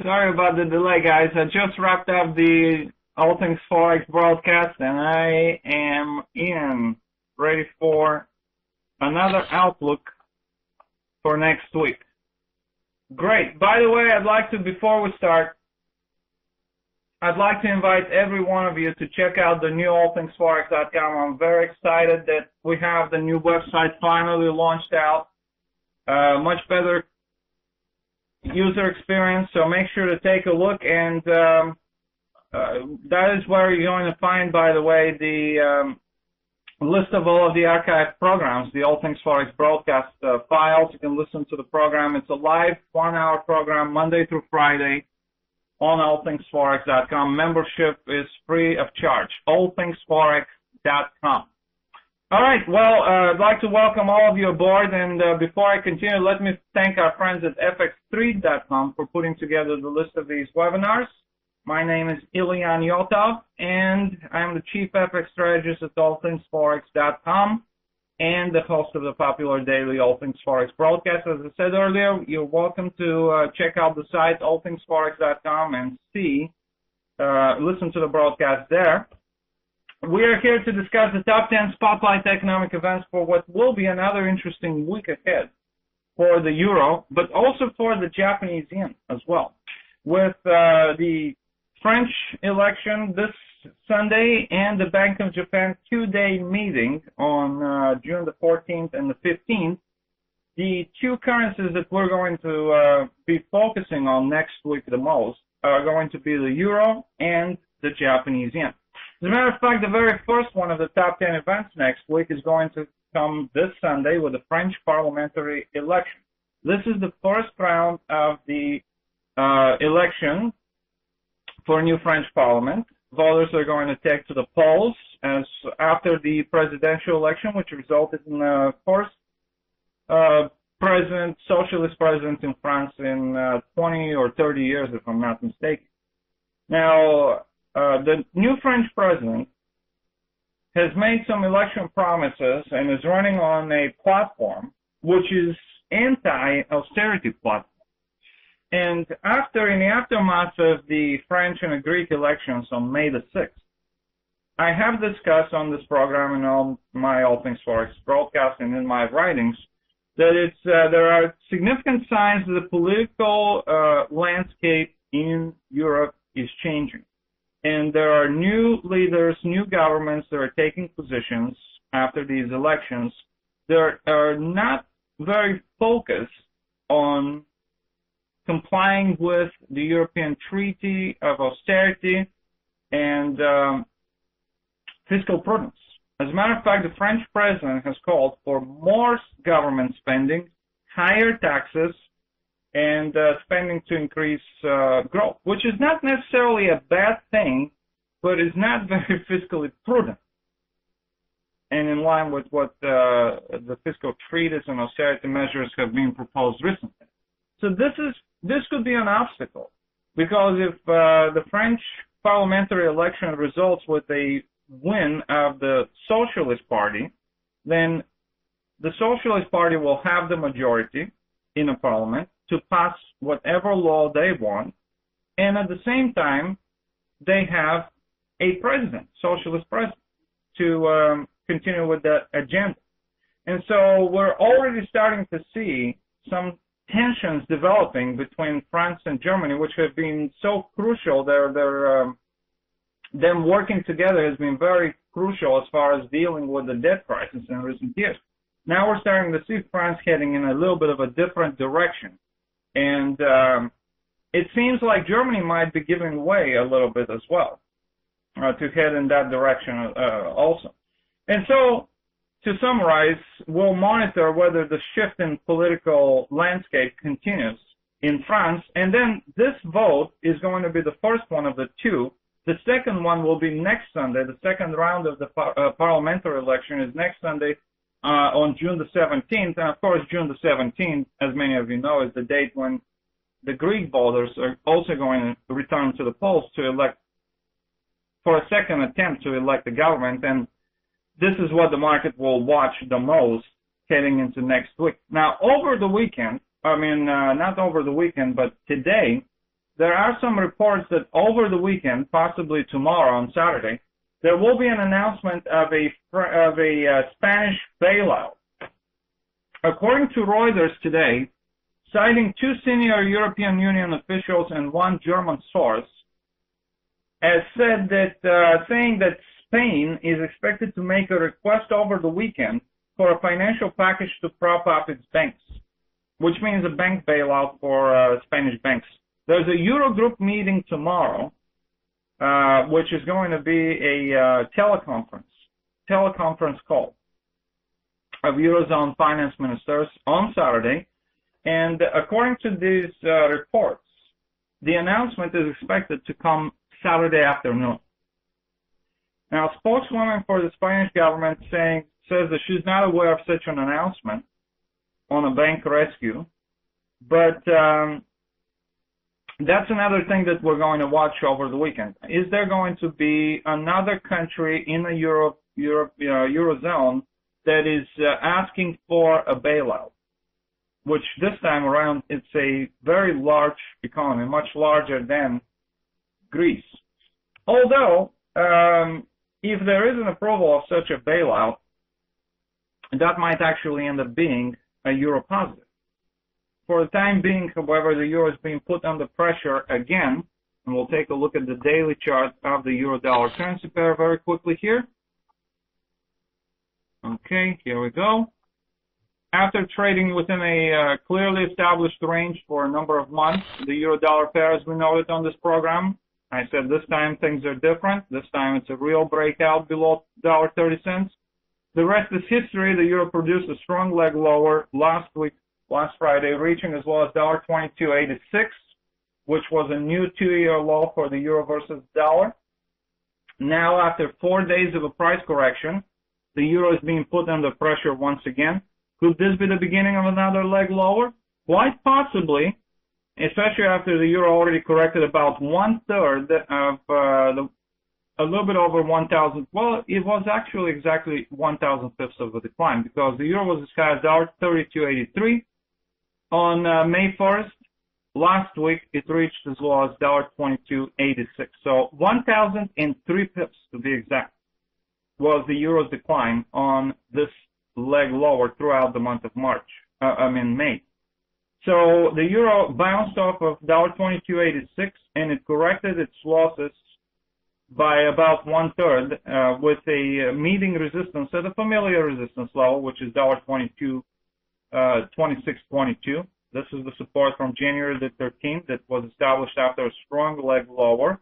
Sorry about the delay, guys. I just wrapped up the All Things Forex broadcast, and I am ready for another outlook for next week. Great. By the way, before we start, I'd like to invite every one of you to check out the new allthingsforex.com. I'm very excited that we have the new website finally launched out. Much better user experience, so make sure to take a look, and that is where you're going to find, by the way, the list of all of the archived programs, the All Things Forex broadcast files. You can listen to the program. It's a live 1-hour program Monday through Friday on allthingsforex.com. Membership is free of charge. allthingsforex.com. All right, well, I'd like to welcome all of you aboard, and before I continue, let me thank our friends at fx3.com for putting together the list of these webinars. My name is Ilian Yotov, and I'm the Chief FX Strategist at allthingsforex.com and the host of the popular daily All Things Forex broadcast. As I said earlier, you're welcome to check out the site, allthingsforex.com, and listen to the broadcast there. We are here to discuss the top 10 spotlight economic events for what will be another interesting week ahead for the euro, but also for the Japanese yen as well. With the French election this Sunday and the Bank of Japan 2-day meeting on June the 14th and the 15th, the two currencies that we're going to be focusing on next week the most are going to be the euro and the Japanese yen. As a matter of fact, the very first one of the top 10 events next week is going to come this Sunday with the French parliamentary election. This is the first round of the election for a new French parliament. Voters are going to take to the polls as after the presidential election, which resulted in the first socialist president in France in 20 or 30 years, if I'm not mistaken. Now, the new French president has made some election promises and is running on a platform which is anti-austerity platform. And in the aftermath of the French and the Greek elections on May the 6th, I have discussed on this program and on my All Things Forex broadcast and in my writings that there are significant signs that the political landscape in Europe is changing. And there are new leaders, new governments that are taking positions after these elections that are not very focused on complying with the European Treaty of Austerity and fiscal prudence. As a matter of fact, the French president has called for more government spending, higher taxes, and spending to increase growth, which is not necessarily a bad thing, but is not very fiscally prudent and in line with what the fiscal treaties and austerity measures have been proposed recently. So this could be an obstacle, because if the French parliamentary election results with a win of the Socialist Party, then the Socialist Party will have the majority in a parliament to pass whatever law they want, and at the same time, they have a president, socialist president, to continue with that agenda. And so we're already starting to see some tensions developing between France and Germany, which have been so crucial. Them working together has been very crucial as far as dealing with the debt crisis in recent years. Now we're starting to see France heading in a little bit of a different direction. And it seems like Germany might be giving way a little bit as well to head in that direction also. And so, to summarize, we'll monitor whether the shift in political landscape continues in France. And then this vote is going to be the first one of the two. The second one will be next Sunday. The second round of the parliamentary election is next Sunday on June the 17th. And of course, June the 17th, as many of you know, is the date when the Greek voters are also going to return to the polls to elect, for a second attempt to elect the government. And this is what the market will watch the most heading into next week. Now, over the weekend, not over the weekend, but today, there are some reports that over the weekend, possibly tomorrow on Saturday, there will be an announcement of a Spanish bailout. According to Reuters today, citing two senior European Union officials and one German source, has said that saying that Spain is expected to make a request over the weekend for a financial package to prop up its banks, which means a bank bailout for Spanish banks. There's a Eurogroup meeting tomorrow, which is going to be a teleconference call of Eurozone finance ministers on Saturday. And according to these reports, the announcement is expected to come Saturday afternoon. Now, a spokeswoman for the Spanish government says that she's not aware of such an announcement on a bank rescue, but that's another thing that we're going to watch over the weekend. Is there going to be another country in the Eurozone that is asking for a bailout, which this time around it's a very large economy, much larger than Greece. Although, if there is an approval of such a bailout, that might actually end up being a euro positive. For the time being, however, the euro is being put under pressure again, and we'll take a look at the daily chart of the euro-dollar currency pair very quickly here. Okay, here we go. After trading within a clearly established range for a number of months, the euro-dollar pair, as we noted on this program, I said this time things are different. This time it's a real breakout below $1.30. The rest is history. The euro produced a strong leg lower last Friday, reaching as low as $1.2286, which was a new two-year low for the euro versus dollar. Now, after 4 days of a price correction, the euro is being put under pressure once again. Could this be the beginning of another leg lower? Quite possibly, especially after the euro already corrected about 1/3 of a little bit over 1,000. Well, it was actually exactly 1,000/5 of a decline, because the euro was as high as $1.3283 on May 1st. Last week, it reached as low as $1.2286. So 1,003 pips, to be exact, was the euro's decline on this leg lower throughout the month of May. So the euro bounced off of $1.2286, and it corrected its losses by about 1/3 with a meeting resistance at a familiar resistance level, which is $26.22. This is the support from January the 13th that was established after a strong leg lower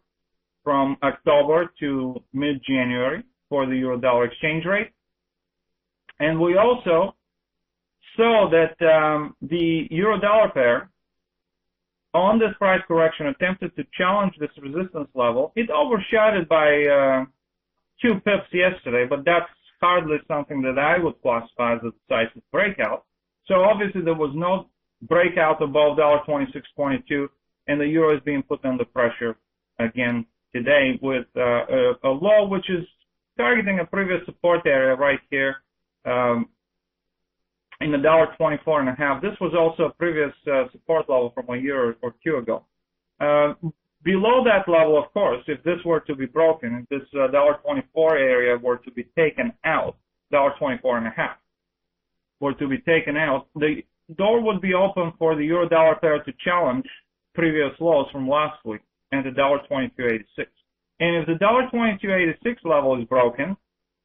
from October to mid-January for the euro-dollar exchange rate. And we also saw that the euro-dollar pair on this price correction attempted to challenge this resistance level. It overshot it by 2 pips yesterday, but that's hardly something that I would classify as a decisive breakout. So obviously there was no breakout above $1.2622, and the euro is being put under pressure again today with a low which is targeting a previous support area right here in the $1.24.5. This was also a previous support level from a year or two ago. Below that level, of course, if this were to be broken, if this $1.24 area were to be taken out, $1.24.5 were to be taken out, the door would be open for the euro-dollar pair to challenge previous lows from last week and the $1.2286. And if the $1.2286 level is broken,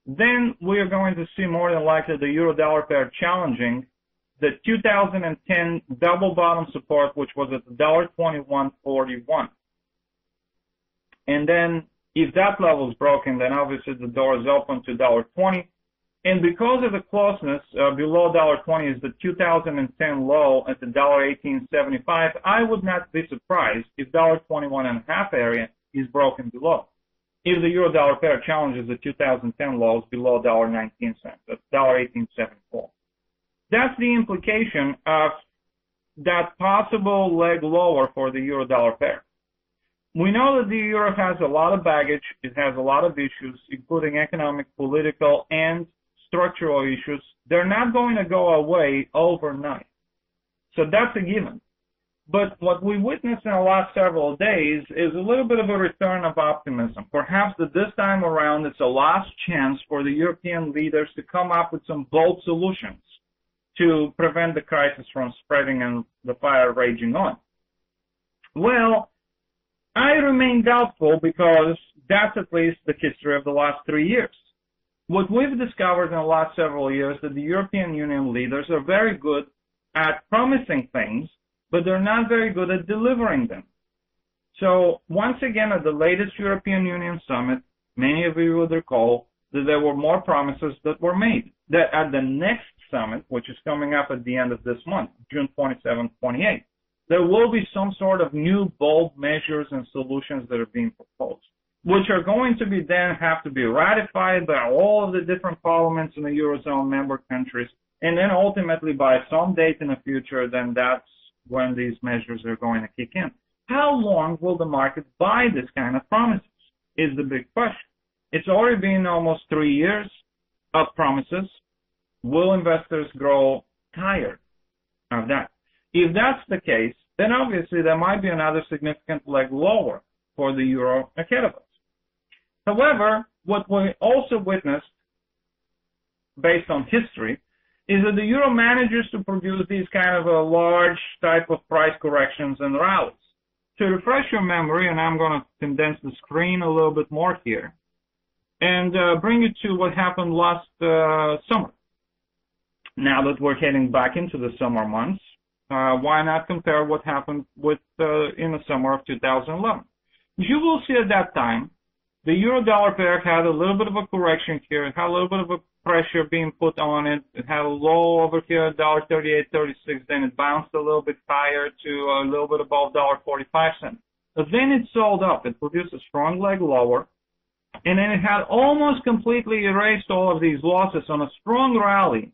then we are going to see more than likely the euro-dollar pair challenging the 2010 double bottom support, which was at the $1.2141. And then if that level is broken, then obviously the door is open to $1.20. And because of the closeness below $1.20 is the 2010 low at the $1.1875, I would not be surprised if $1.21.5 area is broken below. If the euro-dollar pair challenges the 2010 lows below $1.19, that's $1.1874. That's the implication of that possible leg lower for the euro-dollar pair. We know that the euro has a lot of baggage. It has a lot of issues, including economic, political, and structural issues. They're not going to go away overnight. So that's a given. But what we witnessed in the last several days is a little bit of a return of optimism. Perhaps that this time around it's a last chance for the European leaders to come up with some bold solutions to prevent the crisis from spreading and the fire raging on. Well, I remain doubtful because that's at least the history of the last 3 years. What we've discovered in the last several years is that the European Union leaders are very good at promising things, but they're not very good at delivering them. So once again, at the latest European Union summit, many of you would recall that there were more promises that were made. That at the next summit, which is coming up at the end of this month, June 27th, 28th, there will be some sort of new bold measures and solutions that are being proposed, which are going to be then have to be ratified by all of the different parliaments in the Eurozone member countries, and then ultimately by some date in the future, then that's when these measures are going to kick in. How long will the market buy this kind of promises is the big question. It's already been almost 3 years of promises. Will investors grow tired of that? If that's the case, then obviously there might be another significant leg lower for the euro ahead of us. However, what we also witnessed, based on history, is that the euro manages to produce these kind of a large type of price corrections and rallies. To refresh your memory, and I'm going to condense the screen a little bit more here, and bring you to what happened last summer. Now that we're heading back into the summer months, why not compare what happened with in the summer of 2011? You will see at that time, the euro-dollar pair had a little bit of a correction here. It had a little bit of a pressure being put on it. It had a low over here, $1.3836. Then it bounced a little bit higher to a little bit above $1.45. But then it sold up. It produced a strong leg lower. And then it had almost completely erased all of these losses on a strong rally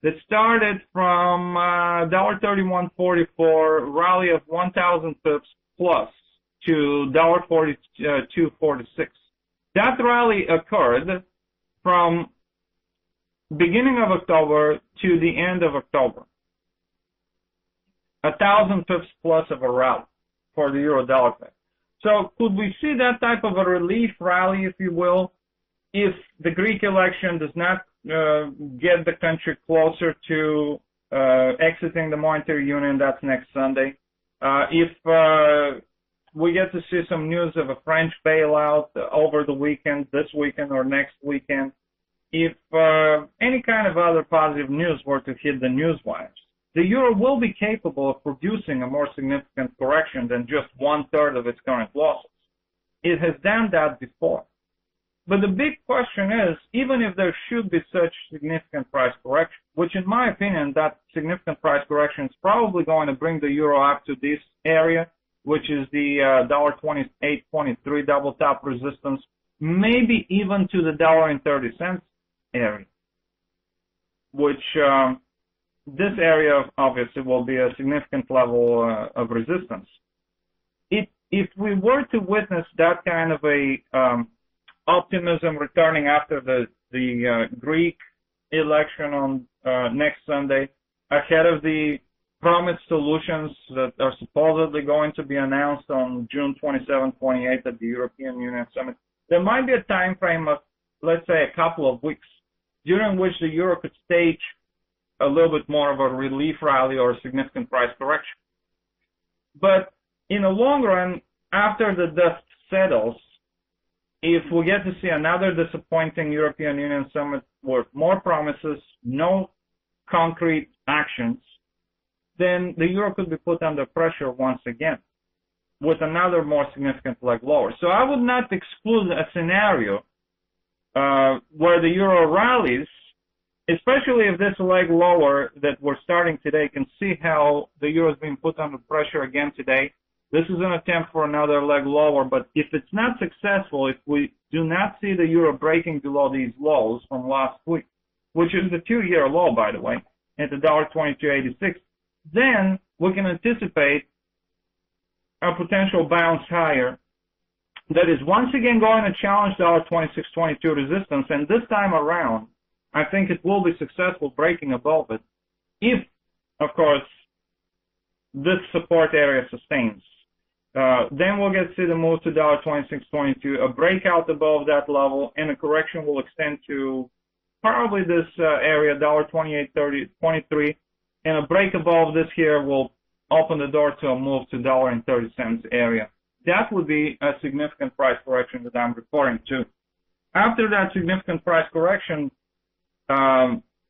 that started from $1.3144, rally of 1,000 pips plus to $1.4246. That rally occurred from beginning of October to the end of October. 1,000 pips plus of a rally for the euro-dollar pair. So could we see that type of a relief rally, if you will, if the Greek election does not get the country closer to exiting the monetary union? That's next Sunday. If we get to see some news of a French bailout over the weekend, this weekend or next weekend, if any kind of other positive news were to hit the news wires, the euro will be capable of producing a more significant correction than just 1/3 of its current losses. It has done that before. But the big question is, even if there should be such significant price correction, which in my opinion, that significant price correction is probably going to bring the euro up to this area, which is the $1.2823 double top resistance, maybe even to the $1.30 area, which this area obviously will be a significant level of resistance. If we were to witness that kind of a optimism returning after the Greek election on next Sunday, ahead of the promised solutions that are supposedly going to be announced on June 27, 28 at the European Union Summit, there might be a time frame of, let's say, a couple of weeks during which the euro could stage a little bit more of a relief rally or a significant price correction. But in the long run, after the dust settles, if we get to see another disappointing European Union summit with more promises, no concrete actions, then the euro could be put under pressure once again with another more significant leg lower. So I would not exclude a scenario where the euro rallies, especially if this leg lower that we're starting today, can see how the euro is being put under pressure again today. This is an attempt for another leg lower, but if it's not successful, if we do not see the euro breaking below these lows from last week, which is the 2-year low, by the way, at the $1.2286, then we can anticipate a potential bounce higher that is once again going to challenge the $1.2622 resistance, and this time around, I think it will be successful breaking above it if, of course, this support area sustains. Then we'll get to see the move to $26.22, a breakout above that level, and a correction will extend to probably this area, $28.23, and a break above this here will open the door to a move to $1.30 area. That would be a significant price correction that I'm referring to. After that significant price correction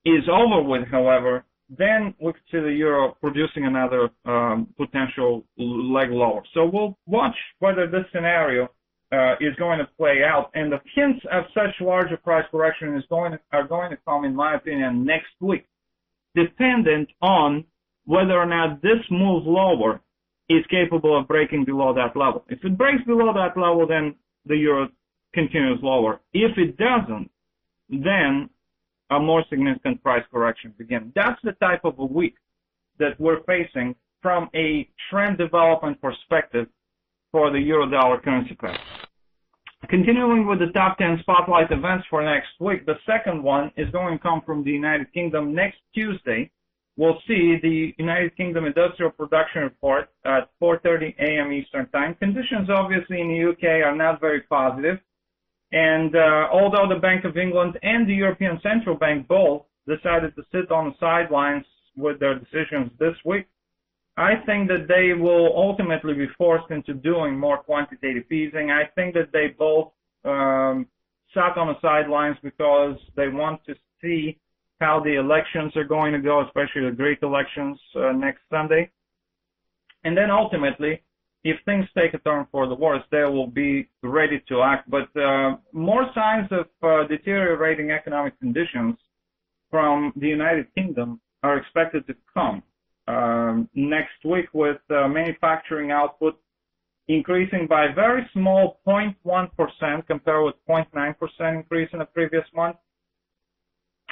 is over with, however, then we could see the euro producing another potential leg lower. So we'll watch whether this scenario is going to play out. And the hints of such larger price correction are going to come, in my opinion, next week, dependent on whether or not this move lower is capable of breaking below that level. If it breaks below that level, then the euro continues lower. If it doesn't, then a more significant price correction begins. That's the type of a week that we're facing from a trend development perspective for the euro-dollar currency pair. Continuing with the top 10 spotlight events for next week, the second one is going to come from the United Kingdom. Next Tuesday, we'll see the United Kingdom Industrial Production Report at 4:30 a.m. Eastern Time. Conditions, obviously, in the UK are not very positive. And although the Bank of England and the European Central Bank both decided to sit on the sidelines with their decisions this week, I think that they will ultimately be forced into doing more quantitative easing. I think that they both sat on the sidelines because they want to see how the elections are going to go, especially the Greek elections next Sunday. And then ultimately, if things take a turn for the worse, they will be ready to act. But more signs of deteriorating economic conditions from the United Kingdom are expected to come next week, with manufacturing output increasing by a very small 0.1% compared with 0.9% increase in the previous month.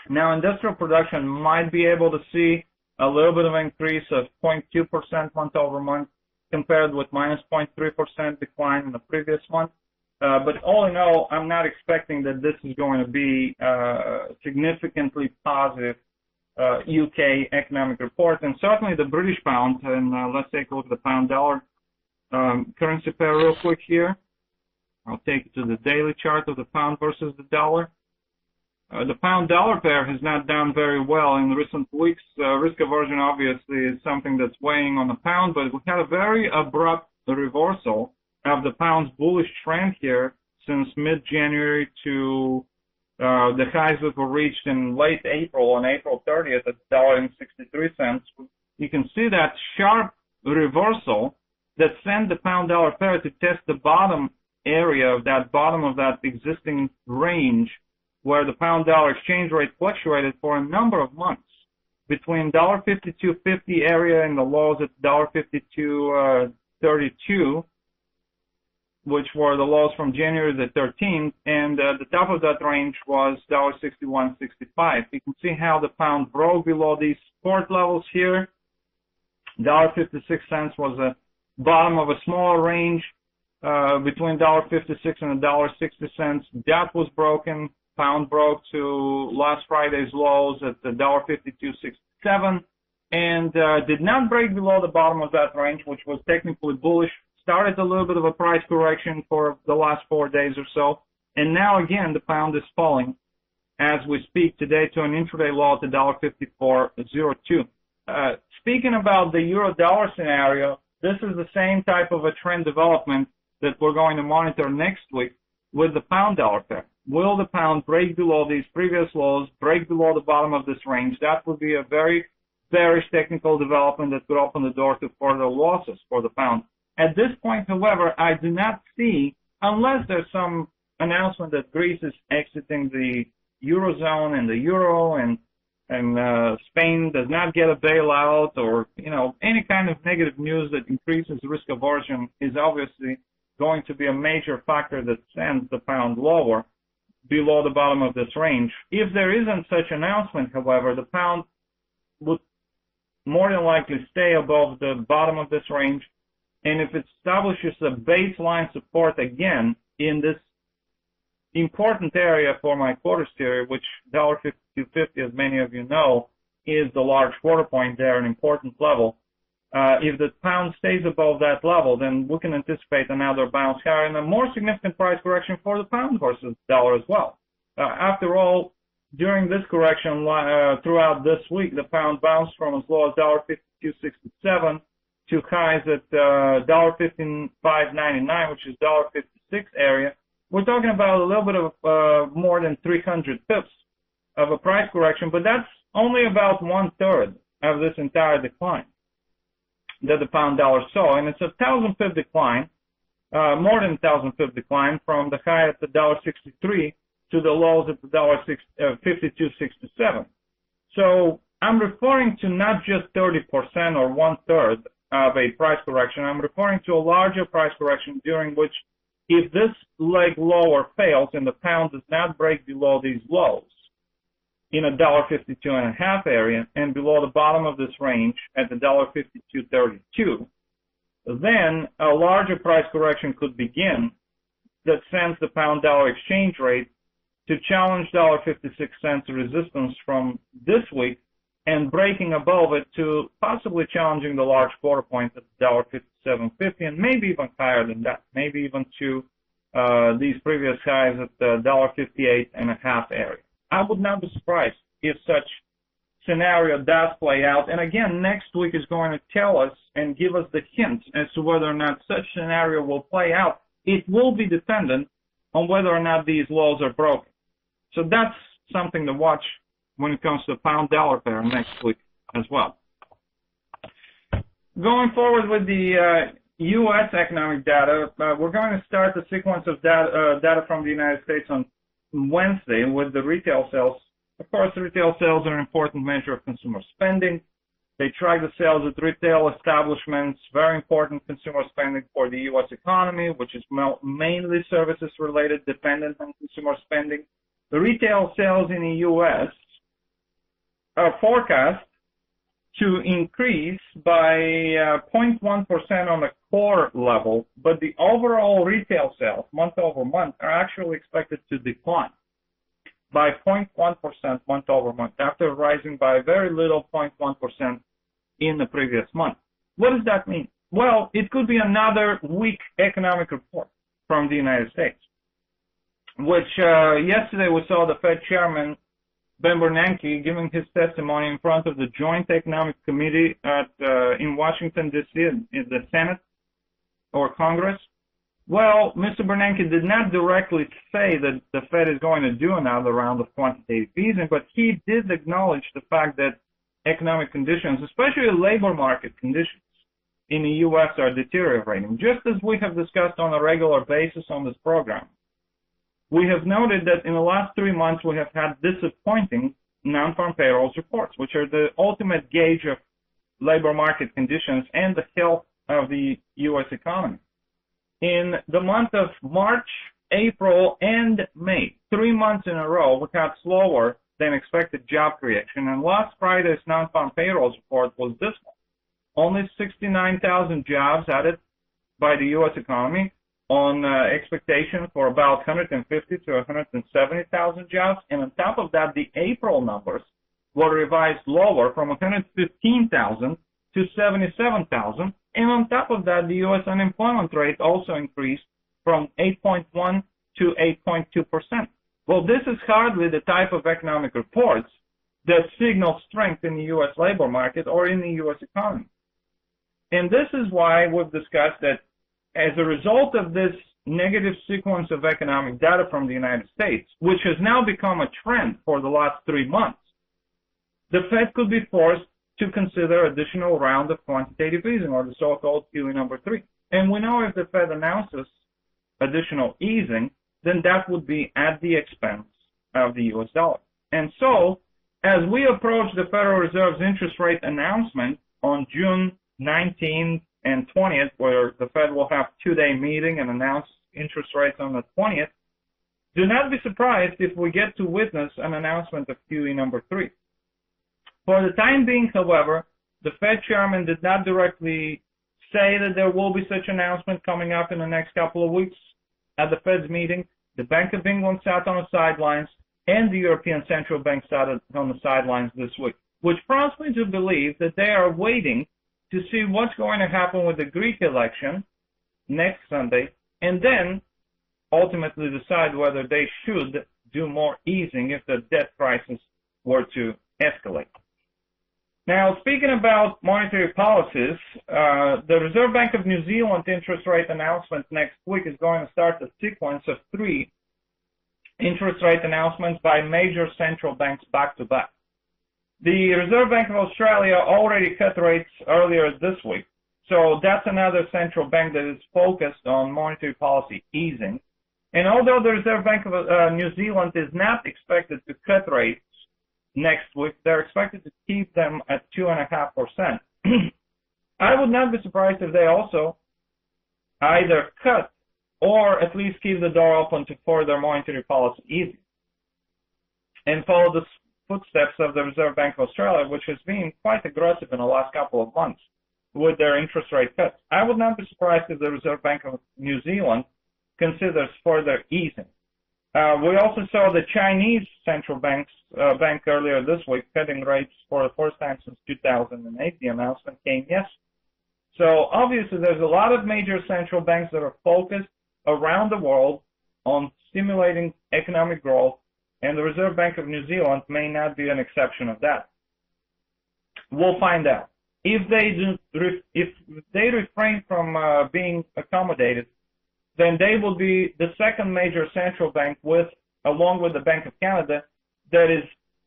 Now, industrial production might be able to see a little bit of an increase of 0.2% month over month, compared with minus 0.3% decline in the previous month. But all in all, I'm not expecting that this is going to be significantly positive UK economic report. And certainly the British pound, and let's take a look at the pound-dollar currency pair real quick here. I'll take you to the daily chart of the pound versus the dollar. The pound-dollar pair has not done very well in recent weeks. Risk aversion, obviously, is something that's weighing on the pound, but we had a very abrupt reversal of the pound's bullish trend here since mid-January to the highs that were reached in late April, on April 30th at $1.63. You can see that sharp reversal that sent the pound-dollar pair to test the bottom area of that existing range, where the pound-dollar exchange rate fluctuated for a number of months between $1.5250 area and the lows at $1.5232, which were the lows from January the 13th, and the top of that range was $1.6165. You can see how the pound broke below these support levels here. $1.56 was a bottom of a smaller range between $1.56 and $1.60. That was broken. Pound broke to last Friday's lows at $1.5267 and did not break below the bottom of that range, which was technically bullish. Started a little bit of a price correction for the last 4 days or so, and now again the pound is falling as we speak today to an intraday low at $1.5402. Speaking about the euro-dollar scenario, this is the same type of a trend development that we're going to monitor next week with the pound-dollar pair. Will the pound break below these previous lows, break below the bottom of this range? That would be a very bearish technical development that could open the door to further losses for the pound. At this point, however, I do not see, unless there's some announcement that Greece is exiting the Euro-zone and the euro, and Spain does not get a bailout, or any kind of negative news that increases risk aversion, is obviously going to be a major factor that sends the pound lower below the bottom of this range. If there isn't such announcement, however, the pound would more than likely stay above the bottom of this range. And if it establishes a baseline support again in this important area for my quarter theory, which $1.5250, as many of you know, is the large quarter point there, an important level, If the pound stays above that level, then we can anticipate another bounce higher and a more significant price correction for the pound versus dollar as well. After all, during this correction throughout this week, the pound bounced from as low as $52.67 to highs at $15.599, which is $56 area. We're talking about a little bit of more than 300 pips of a price correction, but that's only about 1/3 of this entire decline that the pound dollar saw, and it's a 1,000 pip decline, more than 1,000 pip decline from the high at the $63 to the lows at the $52.67. So I'm referring to not just 30% or 1/3 of a price correction. I'm referring to a larger price correction during which, if this leg lower fails and the pound does not break below these lows in a $52.5 area and below the bottom of this range at the $52.32, then a larger price correction could begin that sends the pound dollar exchange rate to challenge $0.56 resistance from this week and breaking above it to possibly challenging the large quarter point at $57.50 and maybe even higher than that, maybe even to these previous highs at the $58.5 area. I would not be surprised if such scenario does play out. And again, next week is going to tell us and give us the hints as to whether or not such scenario will play out. It will be dependent on whether or not these lows are broken. So that's something to watch when it comes to the pound-dollar pair next week as well. Going forward with the U.S. economic data, we're going to start the sequence of data from the United States on Wednesday with the retail sales. Of course, the retail sales are an important measure of consumer spending. They track the sales at retail establishments, very important consumer spending for the U.S. economy, which is mainly services-related, dependent on consumer spending. The retail sales in the U.S. are forecast to increase by 0.1% on the core level, but the overall retail sales month over month are actually expected to decline by 0.1% month over month after rising by very little 0.1% in the previous month. What does that mean? Well, it could be another weak economic report from the United States, which yesterday we saw the Fed chairman Ben Bernanke giving his testimony in front of the Joint Economic Committee in Washington, D.C., in the Senate or Congress. Well, Mr. Bernanke did not directly say that the Fed is going to do another round of quantitative easing, but he did acknowledge the fact that economic conditions, especially labor market conditions in the U.S., are deteriorating, just as we have discussed on a regular basis on this program. We have noted that in the last 3 months, we have had disappointing non-farm payrolls reports, which are the ultimate gauge of labor market conditions and the health of the U.S. economy. In the month of March, April, and May, 3 months in a row, we had slower than expected job creation, and last Friday's non-farm payrolls report was this one. Only 69,000 jobs added by the U.S. economy, on expectation for about 150 to 170,000 jobs. And on top of that, the April numbers were revised lower from 115,000 to 77,000. And on top of that, the U.S. unemployment rate also increased from 8.1 to 8.2%. Well, this is hardly the type of economic reports that signal strength in the U.S. labor market or in the U.S. economy. And this is why we've discussed that as a result of this negative sequence of economic data from the United States, which has now become a trend for the last 3 months, the Fed could be forced to consider additional round of quantitative easing, or the so-called QE number 3. And we know if the Fed announces additional easing, then that would be at the expense of the U.S. dollar. And so, as we approach the Federal Reserve's interest rate announcement on June 19th and 20th, where the Fed will have 2-day meeting and announce interest rates on the 20th, do not be surprised if we get to witness an announcement of QE number 3. For the time being, however, the Fed chairman did not directly say that there will be such announcement coming up in the next couple of weeks. At the Fed's meeting, the Bank of England sat on the sidelines, and the European Central Bank sat on the sidelines this week, which prompts me to believe that they are waiting to see what's going to happen with the Greek election next Sunday, and then ultimately decide whether they should do more easing if the debt crisis were to escalate. Now, speaking about monetary policies, the Reserve Bank of New Zealand interest rate announcement next week is going to start a sequence of 3 interest rate announcements by major central banks back to back. The Reserve Bank of Australia already cut rates earlier this week, so that's another central bank that is focused on monetary policy easing. And although the Reserve Bank of New Zealand is not expected to cut rates next week, they're expected to keep them at 2.5%. I would not be surprised if they also either cut or at least keep the door open to further monetary policy easing and follow the footsteps of the Reserve Bank of Australia, which has been quite aggressive in the last couple of months with their interest rate cuts. I would not be surprised if the Reserve Bank of New Zealand considers further easing. We also saw the Chinese central bank earlier this week cutting rates for the first time since 2008. The announcement came yesterday. So obviously there's a lot of major central banks that are focused around the world on stimulating economic growth, and the Reserve Bank of New Zealand may not be an exception of that. We'll find out. If they refrain from being accommodated, then they will be the second major central bank along with the Bank of Canada, that is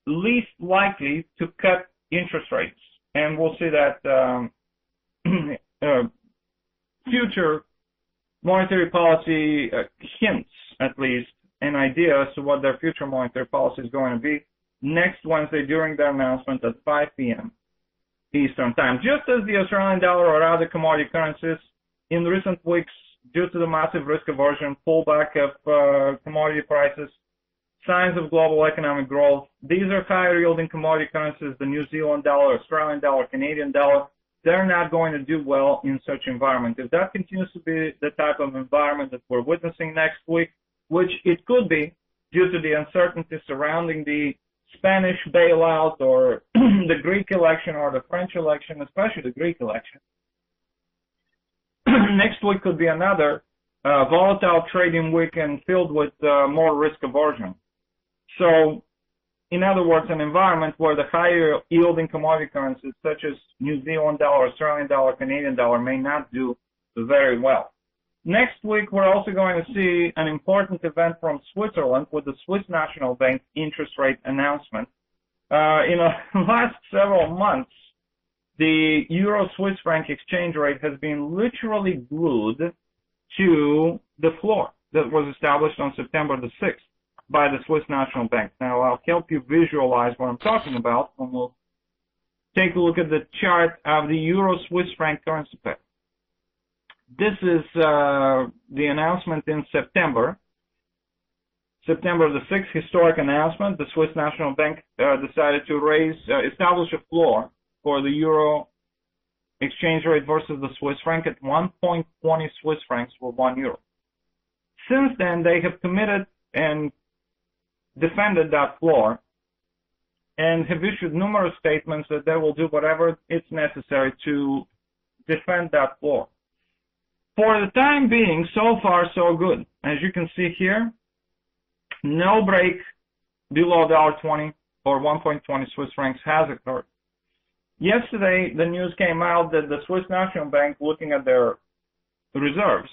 least likely to cut interest rates. And we'll see that future monetary policy hints, at least, an idea as to what their future monetary policy is going to be next Wednesday during their announcement at 5 p.m. Eastern Time. Just as the Australian dollar or other commodity currencies in recent weeks, due to the massive risk aversion, pullback of commodity prices, signs of global economic growth, these are higher yielding commodity currencies, the New Zealand dollar, Australian dollar, Canadian dollar. They're not going to do well in such environment. If that continues to be the type of environment that we're witnessing next week, which it could be due to the uncertainty surrounding the Spanish bailout or the Greek election or the French election, especially the Greek election, next week could be another volatile trading week and filled with more risk aversion. So, in other words, an environment where the higher yielding commodity currencies such as New Zealand dollar, Australian dollar, Canadian dollar may not do very well. Next week, we're also going to see an important event from Switzerland with the Swiss National Bank interest rate announcement. In the last several months, the Euro-Swiss franc exchange rate has been literally glued to the floor that was established on September the 6th by the Swiss National Bank. Now, I'll help you visualize what I'm talking about, and we'll take a look at the chart of the Euro-Swiss franc currency pair. This is the announcement in September the 6th, historic announcement. The Swiss National Bank decided to establish a floor for the euro exchange rate versus the Swiss franc at 1.20 Swiss francs for 1 euro. Since then, they have committed and defended that floor and have issued numerous statements that they will do whatever it's necessary to defend that floor. For the time being, so far so good. As you can see here, no break below $1.20 or 1.20 Swiss francs has occurred. Yesterday, the news came out that the Swiss National Bank, looking at their reserves,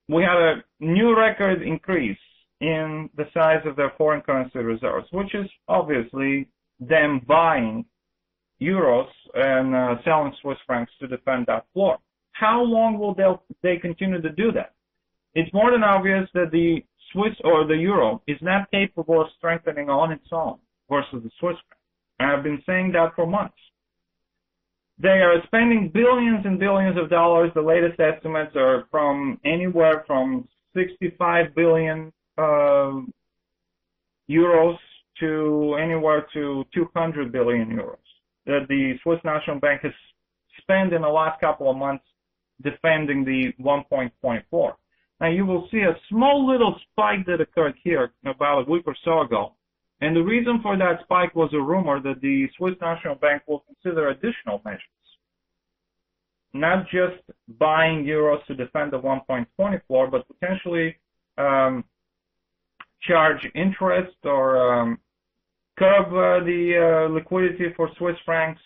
we had a new record increase in the size of their foreign currency reserves, which is obviously them buying euros and selling Swiss francs to defend that floor. How long will they continue to do that? It's more than obvious that the Swiss or the euro is not capable of strengthening on its own versus the Swiss franc. I've been saying that for months. They are spending billions and billions of dollars. The latest estimates are from anywhere from 65 billion euros to anywhere to 200 billion euros that the Swiss National Bank has spent in the last couple of months defending the 1.24. Now you will see a small little spike that occurred here about a week or so ago. And the reason for that spike was a rumor that the Swiss National Bank will consider additional measures not just buying euros to defend the 1.20 floor, but potentially charge interest or curb the liquidity for Swiss francs,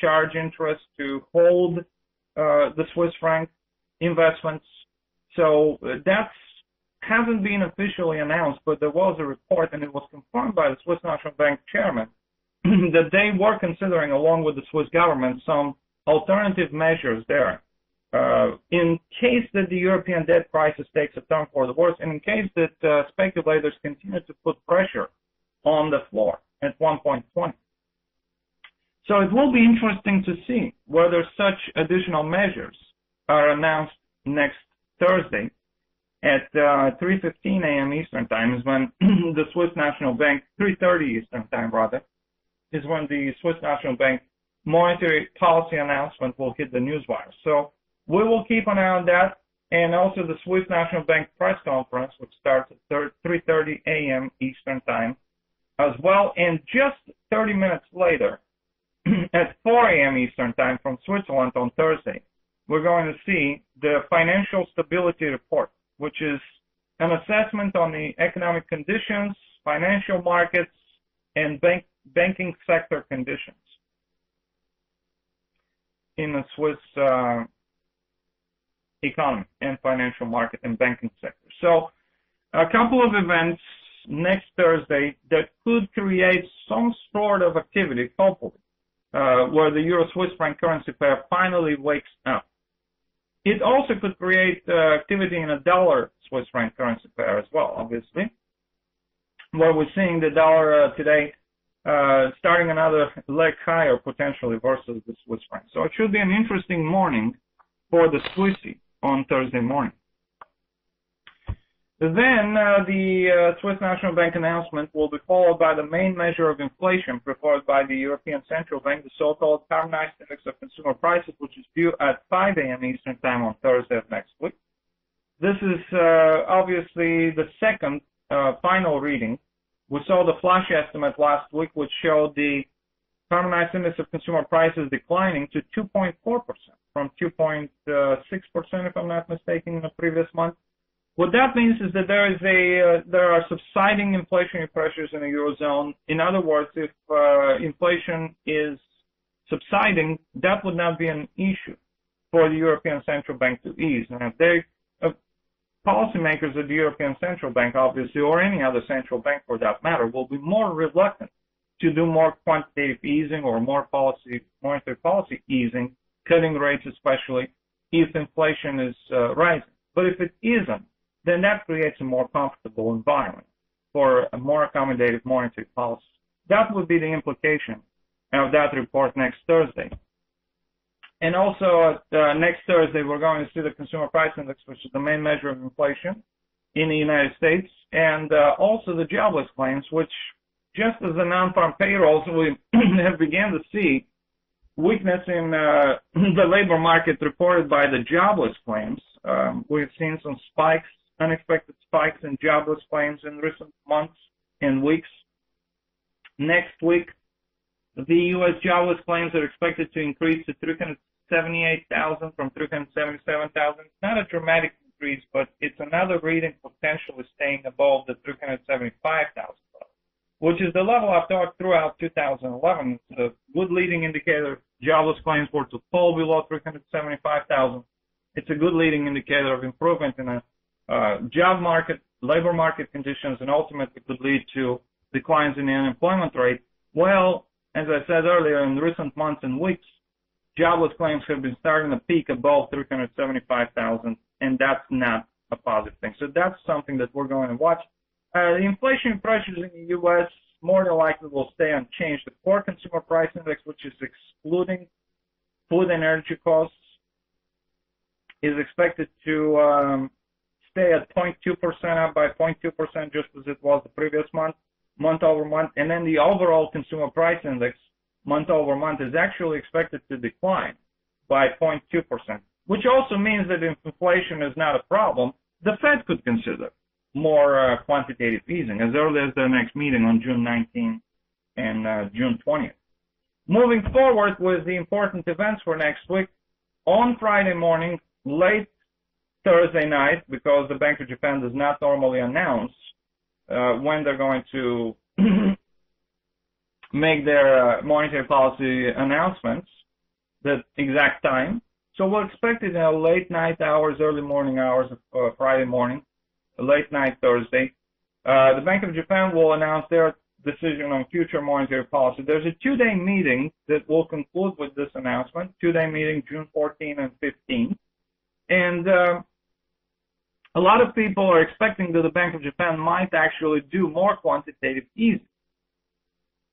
charge interest to hold the Swiss franc investments. So that hasn't been officially announced, but there was a report, and it was confirmed by the Swiss National Bank chairman, that they were considering, along with the Swiss government, some alternative measures there. In case that the European debt crisis takes a turn for the worse, and in case that speculators continue to put pressure on the floor at 1.20. So it will be interesting to see whether such additional measures are announced next Thursday at 3:15 a.m. Eastern Time is when the Swiss National Bank, 3:30 Eastern Time rather, is when the Swiss National Bank monetary policy announcement will hit the newswire. So we will keep an eye on that, and also the Swiss National Bank press conference, which starts at 3:30 a.m. Eastern Time as well. And just 30 minutes later, at 4 a.m. Eastern Time from Switzerland on Thursday, we're going to see the Financial Stability Report, which is an assessment on the economic conditions, financial markets, and banking sector conditions in the Swiss economy and financial market and banking sector. So a couple of events next Thursday that could create some sort of activity, hopefully, where the Euro-Swiss franc currency pair finally wakes up. It also could create activity in a dollar-Swiss franc currency pair as well, obviously, where we're seeing the dollar today starting another leg higher potentially versus the Swiss franc. So it should be an interesting morning for the Swissy on Thursday morning. Then the Swiss National Bank announcement will be followed by the main measure of inflation proposed by the European Central Bank, the so-called Harmonized Index of Consumer Prices, which is due at 5 a.m. Eastern Time on Thursday of next week. This is obviously the second final reading. We saw the flash estimate last week, which showed the Harmonized Index of Consumer Prices declining to 2.4% from 2.6%, if I'm not mistaken, in the previous month. What that means is that there are subsiding inflationary pressures in the Eurozone. In other words, if inflation is subsiding, that would not be an issue for the European Central Bank to ease. And if policymakers at the European Central Bank, obviously, or any other central bank for that matter, will be more reluctant to do more quantitative easing or more monetary policy easing, cutting rates especially, if inflation is rising. But if it isn't, then that creates a more comfortable environment for a more accommodative monetary policy. That would be the implication of that report next Thursday. And also next Thursday, we're going to see the Consumer Price Index, which is the main measure of inflation in the United States, and also the jobless claims, which, just as the non-farm payrolls, we have begun to see weakness in the labor market reported by the jobless claims. We've seen some spikes, unexpected spikes in jobless claims in recent months and weeks. Next week, the U.S. jobless claims are expected to increase to 378,000 from 377,000. It's not a dramatic increase, but it's another reading potentially staying above the 375,000 level, which is the level I've talked throughout 2011. It's a good leading indicator. Jobless claims were to fall below 375,000. It's a good leading indicator of improvement in a job market, labor market conditions, and ultimately could lead to declines in the unemployment rate. Well, as I said earlier, in recent months and weeks, jobless claims have been starting to peak above 375,000, and that's not a positive thing. So that's something that we're going to watch. The inflation pressures in the U.S. more than likely will stay unchanged. The core consumer price index, which is excluding food and energy costs, is expected to stay at 0.2%, up by 0.2%, just as it was the previous month over month. And then the overall consumer price index, month over month, is actually expected to decline by 0.2%, which also means that if inflation is not a problem, the Fed could consider more quantitative easing as early as their next meeting on June 19 and June 20th. Moving forward with the important events for next week, on Friday morning, late Thursday night, because the Bank of Japan does not normally announce when they're going to make their monetary policy announcements, the exact time. So we'll expect it in late night hours, early morning hours of Friday morning, late night Thursday. The Bank of Japan will announce their decision on future monetary policy. There's a two-day meeting that will conclude with this announcement, two-day meeting June 14 and 15. And a lot of people are expecting that the Bank of Japan might actually do more quantitative easing.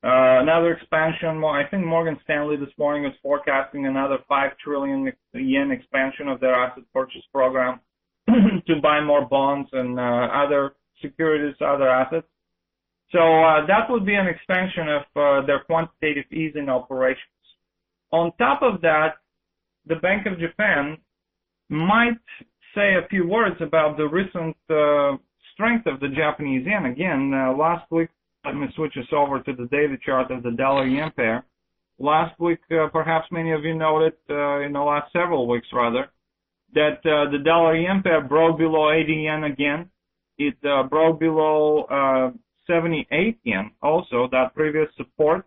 Another expansion, I think Morgan Stanley this morning is forecasting another 5 trillion yen expansion of their asset purchase program to buy more bonds and other securities, other assets. So that would be an expansion of their quantitative easing operations. On top of that, the Bank of Japan might say a few words about the recent strength of the Japanese yen. Again, last week, let me switch us over to the daily chart of the dollar-yen pair. Last week, perhaps many of you noted, in the last several weeks rather, that the dollar-yen pair broke below 80 yen again. It broke below 78 yen also, that previous support,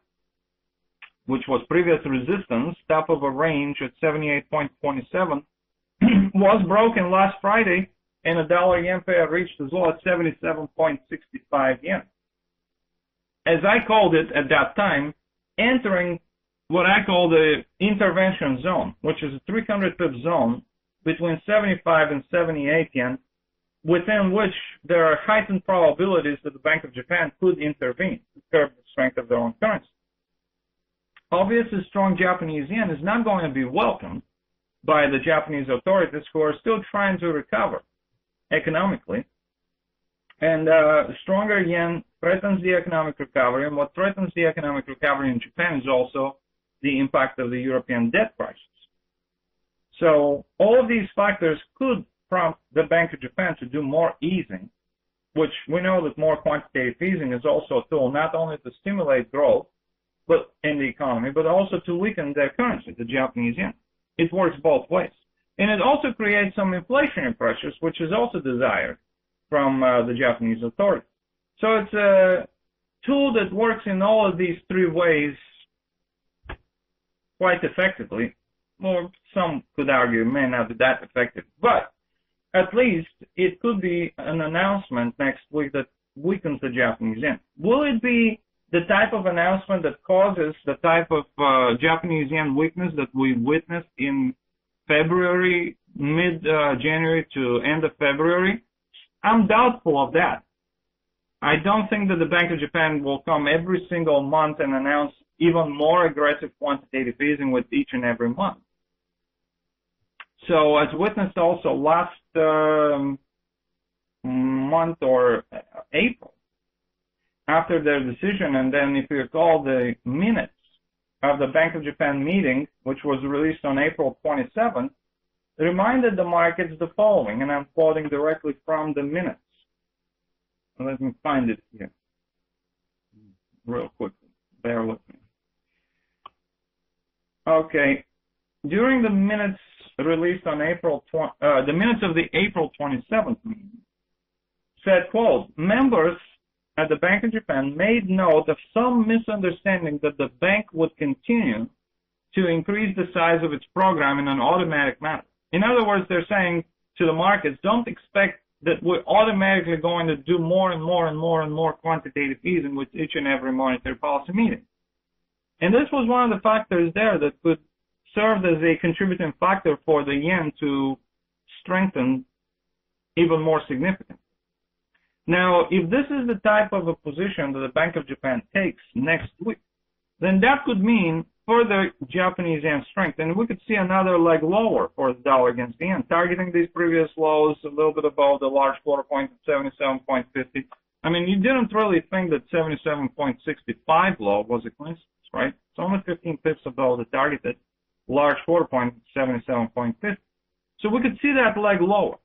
which was previous resistance, top of a range at 78.27, was broken last Friday, and the dollar-yen pair reached as low as 77.65 yen. As I called it at that time, entering what I call the intervention zone, which is a 300 pip zone between 75 and 78 yen, within which there are heightened probabilities that the Bank of Japan could intervene to curb the strength of their own currency. Obviously, strong Japanese yen is not going to be welcomed by the Japanese authorities, who are still trying to recover economically. And stronger yen threatens the economic recovery, and what threatens the economic recovery in Japan is also the impact of the European debt crisis. So all of these factors could prompt the Bank of Japan to do more easing, which we know that more quantitative easing is also a tool not only to stimulate growth but in the economy, but also to weaken their currency, the Japanese yen. It works both ways. And it also creates some inflationary pressures, which is also desired from the Japanese authorities. So it's a tool that works in all of these three ways quite effectively. Or some could argue it may not be that effective. But at least it could be an announcement next week that weakens the Japanese yen. Will it be the type of announcement that causes the type of Japanese yen weakness that we witnessed in February, mid-January to end of February? I'm doubtful of that. I don't think that the Bank of Japan will come every single month and announce even more aggressive quantitative easing with each and every month. So as witnessed also last month or April, after their decision, and then if you recall the minutes of the Bank of Japan meeting, which was released on April 27th, reminded the markets the following, and I'm quoting directly from the minutes. Let me find it here real quickly. Bear with me. Okay. During the minutes released on the minutes of the April 27th meeting said, quote, members at the Bank of Japan made note of some misunderstanding that the bank would continue to increase the size of its program in an automatic manner. In other words, they're saying to the markets, don't expect that we're automatically going to do more and more and more and more quantitative easing with each and every monetary policy meeting. And this was one of the factors there that could serve as a contributing factor for the yen to strengthen even more significantly. Now, if this is the type of a position that the Bank of Japan takes next week, then that could mean further Japanese yen strength, and we could see another leg lower for the dollar against the yen, targeting these previous lows a little bit above the large quarter point at 77.50. I mean, you didn't really think that 77.65 low was a coincidence, right? It's only 15 pips above the targeted large quarter point at 77.50. So we could see that leg lower.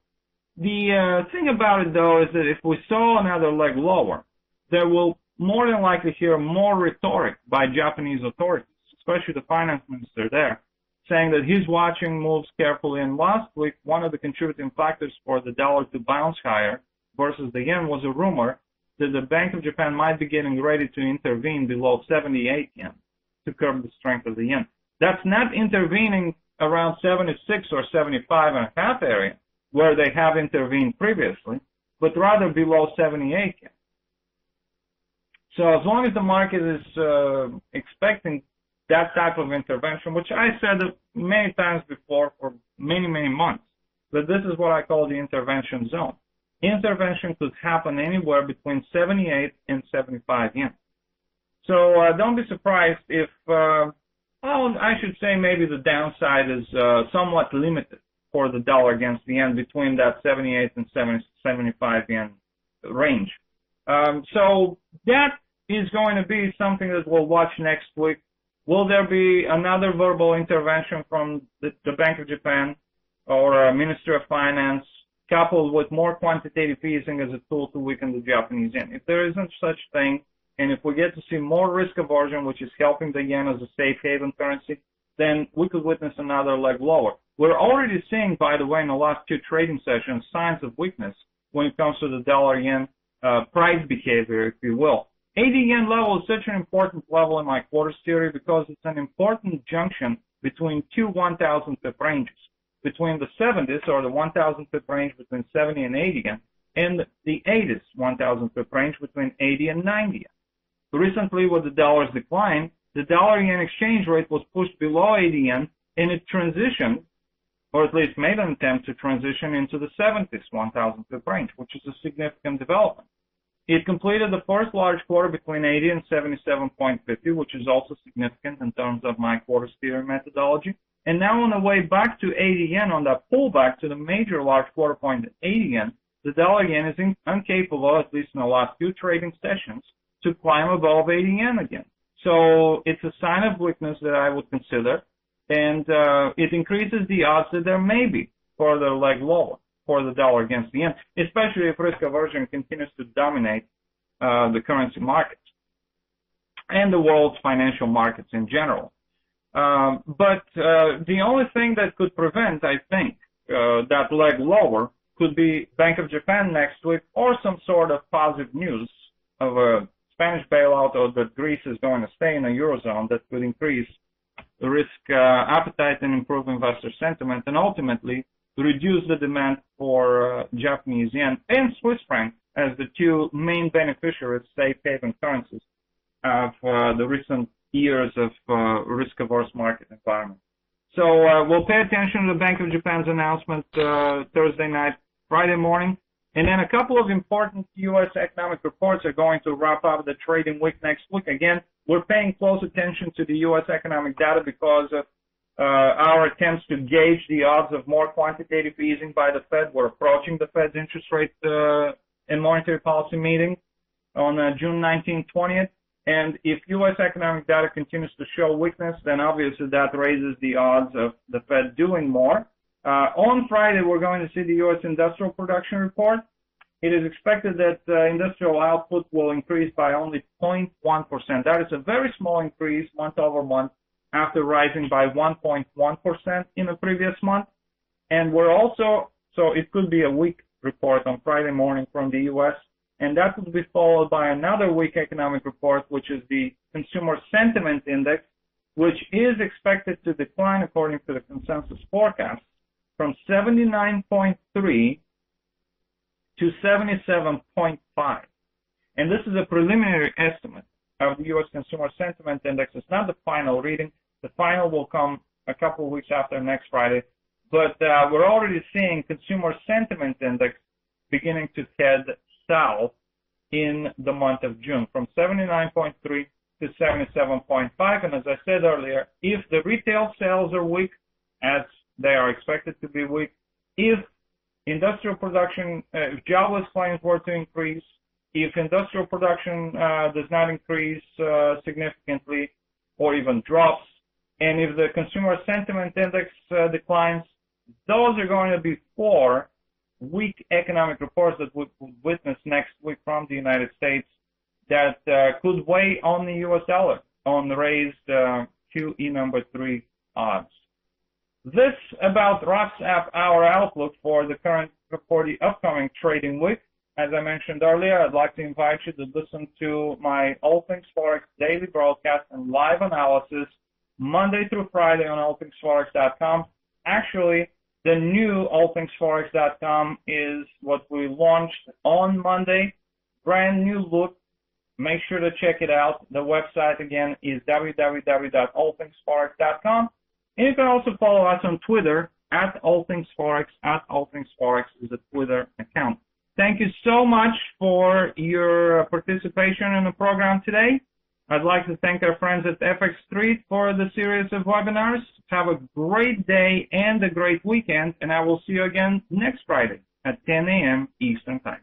The thing about it, though, is that if we saw another leg lower, there will more than likely hear more rhetoric by Japanese authorities, especially the finance minister there, saying that he's watching moves carefully. And last week, one of the contributing factors for the dollar to bounce higher versus the yen was a rumor that the Bank of Japan might be getting ready to intervene below 78 yen to curb the strength of the yen. That's not intervening around 76 or 75 and a half area, where they have intervened previously, but rather below 78 yen. So as long as the market is expecting that type of intervention, which I said many times before for many, many months, that this is what I call the intervention zone. Intervention could happen anywhere between 78 and 75 yen. So don't be surprised if, I should say maybe the downside is somewhat limited for the dollar against the yen between that 78 and 75 yen range. So that is going to be something that we'll watch next week. Will there be another verbal intervention from the Bank of Japan or Ministry of Finance, coupled with more quantitative easing as a tool to weaken the Japanese yen? If there isn't such thing, and if we get to see more risk aversion, which is helping the yen as a safe haven currency, then we could witness another leg lower. We're already seeing, by the way, in the last two trading sessions, signs of weakness when it comes to the dollar-yen price behavior, if you will. 80 yen level is such an important level in my quarters theory because it's an important junction between two 1,000 pip ranges, between the 70s or the 1,000 pip range between 70 and 80 yen, and the 80s 1,000 pip range between 80 and 90 yen. Recently, with the dollar's decline, the dollar-yen exchange rate was pushed below 80 yen, and it transitioned, or at least made an attempt to transition into the 70s 1,000 pip range, which is a significant development. It completed the first large quarter between 80 and 77.50, which is also significant in terms of my quarters theory methodology. And now on the way back to 80 yen on that pullback to the major large quarter point at 80 yen, the dollar yen is incapable, at least in the last two trading sessions, to climb above 80 yen again. So it's a sign of weakness that I would consider, and it increases the odds that there may be further leg lower for the dollar against the yen, especially if risk aversion continues to dominate the currency markets and the world's financial markets in general. But the only thing that could prevent, I think, that leg lower could be Bank of Japan next week or some sort of positive news of a Spanish bailout or that Greece is going to stay in the Eurozone that could increase the risk appetite and improve investor sentiment and ultimately reduce the demand for Japanese yen and Swiss franc as the two main beneficiaries, safe haven currencies of the recent years of risk-averse market environment. So we'll pay attention to the Bank of Japan's announcement Thursday night, Friday morning, and then a couple of important U.S. economic reports are going to wrap up the trading week next week. Again, we're paying close attention to the U.S. economic data because of our attempts to gauge the odds of more quantitative easing by the Fed. We're approaching the Fed's interest rate and monetary policy meeting on June 19th, 20th. And if U.S. economic data continues to show weakness, then obviously that raises the odds of the Fed doing more. On Friday, we're going to see the U.S. industrial production report. It is expected that industrial output will increase by only 0.1%. That is a very small increase month over month after rising by 1.1% in the previous month. And we're also, so it could be a weak report on Friday morning from the U.S., and that will be followed by another weak economic report, which is the Consumer Sentiment Index, which is expected to decline according to the consensus forecast from 79.3 to 77.5. And this is a preliminary estimate of the U.S. Consumer Sentiment Index. It's not the final reading. The final will come a couple of weeks after next Friday. But we're already seeing Consumer Sentiment Index beginning to head south in the month of June from 79.3 to 77.5. And as I said earlier, if the retail sales are weak, as they are expected to be weak, if industrial production, if jobless claims were to increase, if industrial production does not increase significantly or even drops, and if the Consumer Sentiment Index declines, those are going to be four weak economic reports that we will witness next week from the United States that could weigh on the U.S. dollar on the raised QE number 3 odds. This about wraps up our outlook for the upcoming trading week. As I mentioned earlier, I'd like to invite you to listen to my All Things Forex daily broadcast and live analysis Monday through Friday on allthingsforex.com. Actually, the new allthingsforex.com is what we launched on Monday. Brand new look. Make sure to check it out. The website again is www.allthingsforex.com. And you can also follow us on Twitter @allthingsforex. @allthingsforex is a Twitter account. Thank you so much for your participation in the program today. I'd like to thank our friends at FX Street for the series of webinars. Have a great day and a great weekend, and I will see you again next Friday at 10 a.m. Eastern Time.